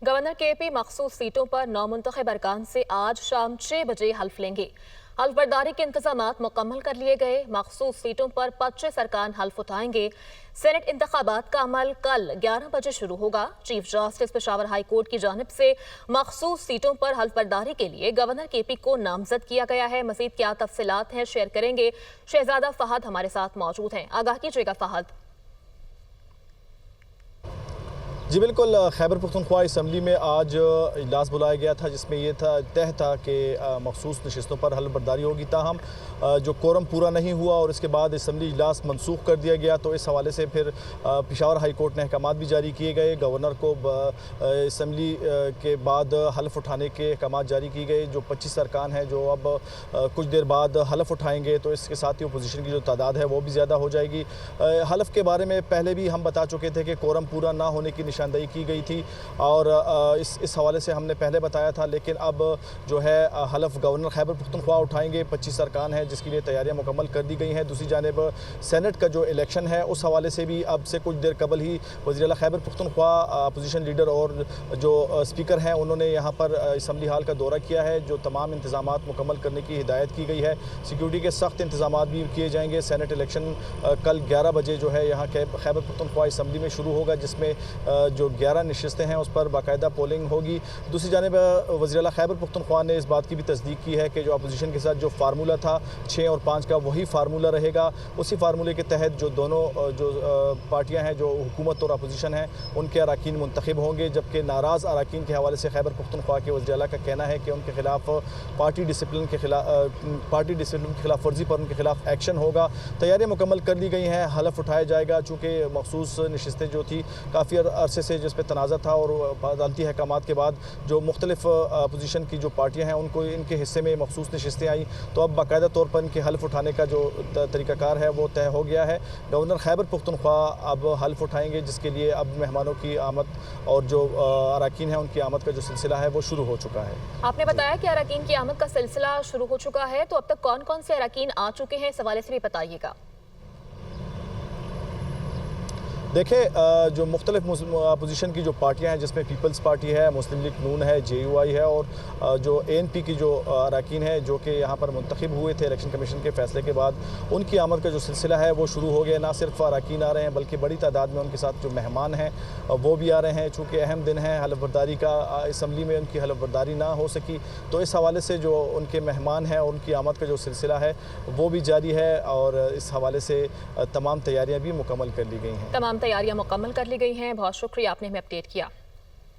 Governor KP मखसूस सीटों पर नौमुंतखब अरकान से आज शाम 6 बजे हल्फ लेंगे। हल्फ बर्दारी के इंतजामात मुकम्मल कर लिए गए। मखसूस सीटों पर 25 अरकान हल्फ उठाएंगे। सेनेट इंतखाबात का अमल कल 11 बजे शुरू होगा। Chief justice Peshawar high court की जानिब से मखसूस सीटों पर हल्फ बर्दारी के लिए गवर्नर केपी को नामजद किया गया है। मजीद क्या तफसीलात हैं शेयर करेंगे, शहजादा फहद हमारे साथ मौजूद हैं। आगाह कीजिएगा फहद। जी बिल्कुल, खैबर पख्तूनख्वा असम्बली में आज इजलास बुलाया गया था जिसमें यह तय था कि मखसूस नशिस्तों पर हल्फ बर्दारी होगी। ताहम जो कोरम पूरा नहीं हुआ और इसके बाद असम्बली इजलास मनसूख कर दिया गया, तो इस हवाले से फिर पेशावर हाई कोर्ट ने अहकामात भी जारी किए गए। गवर्नर को असम्बली के बाद हल्फ उठाने के अहकामात जारी किए गए। जो 25 अरकान हैं जो अब कुछ देर बाद हल्फ उठाएंगे, तो इसके साथ ही अपोजिशन की जो तादाद है वो भी ज़्यादा हो जाएगी। हल्फ के बारे में पहले भी हम बता चुके थे कि कोरम पूरा ना होने की निशानदेही की गई थी और इस हवाले से हमने पहले बताया था। लेकिन अब जो है हल्फ गवर्नर खैबर पख्तूनख्वा उठाएंगे। 25 अरकान हैं जिसके लिए तैयारियां मुकम्मल कर दी गई हैं। दूसरी जानिब सेनेट का जो इलेक्शन है उस हवाले से भी अब से कुछ देर कबल ही वज़ीर आला खैबर पख्तूनख्वा, अपोजिशन लीडर और जो स्पीकर हैं उन्होंने यहाँ पर असम्बली हाल का दौरा किया है। जो तमाम इंतजामात मुकम्मल करने की हिदायत की गई है। सिक्योरिटी के सख्त इंतजामात भी किए जाएंगे। सेनेट इलेक्शन कल 11 बजे जो है यहाँ खैबर पख्तूनख्वा असम्बली में शुरू होगा, जिसमें जो 11 नशिस्तें हैं उस पर बाकायदा पोलिंग होगी। दूसरी जानिब वज़ीर आला खैबर पख्तूनख्वा ने इस बात की भी तस्दीक की है कि जो अपोजिशन के साथ जो फार्मूला था 6 और 5 का, वही फार्मूला रहेगा। उसी फार्मूले के तहत जो दोनों जो पार्टियां हैं, जो हुकूमत और अपोजिशन हैं, उनके अराकीन मुंतखब होंगे। जबकि नाराज़ अराकीन के हवाले से खैबर पख्तूनख्वा के वज़ीर आला का कहना है कि उनके खिलाफ पार्टी डिसिप्लिन के खिलाफ वर्जी पर उनके खिलाफ एक्शन होगा। तैयारियाँ मुकम्मल कर ली गई हैं। हल्फ उठाया जाएगा। चूँकि मखसूस नशिस्तें जो थी काफ़ी अरसे से जिस पर तनाज़ा था और अदालती अहकामात के बाद जो मुख्तलिफ अपोजिशन की जो पार्टियां हैं उनको इनके हिस्से में मखसूस नशिस्तें आई, तो अब बाकायदा तौर पर इनके हल्फ उठाने का जो तरीक़ाकार है वो तय हो गया है। गवर्नर खैबर पख्तूनख्वा अब हल्फ उठाएंगे, जिसके लिए अब मेहमानों की आमद और जो अराकीन हैं उनकी आमद का जो सिलसिला है वो शुरू हो चुका है। आपने बताया कि अराकीन की आमद का सिलसिला शुरू हो चुका है, तो अब तक कौन कौन से अराकीन आ चुके हैं, इस हवाले से भी बताइएगा। देखिए, जो मुख्तलिफ अपोजिशन की जो पार्टियां हैं, जिसमें पीपल्स पार्टी है, मुस्लिम लीग नून है, JUI है और जो ANP की जो अराकीन है जो कि यहाँ पर मुंतखब हुए थे इलेक्शन कमीशन के फैसले के बाद, उनकी आमद का जो सिलसिला है वो शुरू हो गया। ना सिर्फ अराकीन आ रहे हैं बल्कि बड़ी तादाद में उनके साथ जो मेहमान हैं वो भी आ रहे हैं। चूँकि अहम दिन है हल्फ बर्दारी का, असम्बली में उनकी हल्फ बर्दारी ना हो सकी, तो इस हवाले से जो उनके मेहमान हैं और उनकी आमद का जो सिलसिला है वो भी जारी है और इस हवाले से तमाम तैयारियाँ भी मुकम्मल कर ली गई हैं। तैयारियां मुकम्मल कर ली गई हैं। बहुत शुक्रिया, आपने हमें अपडेट किया।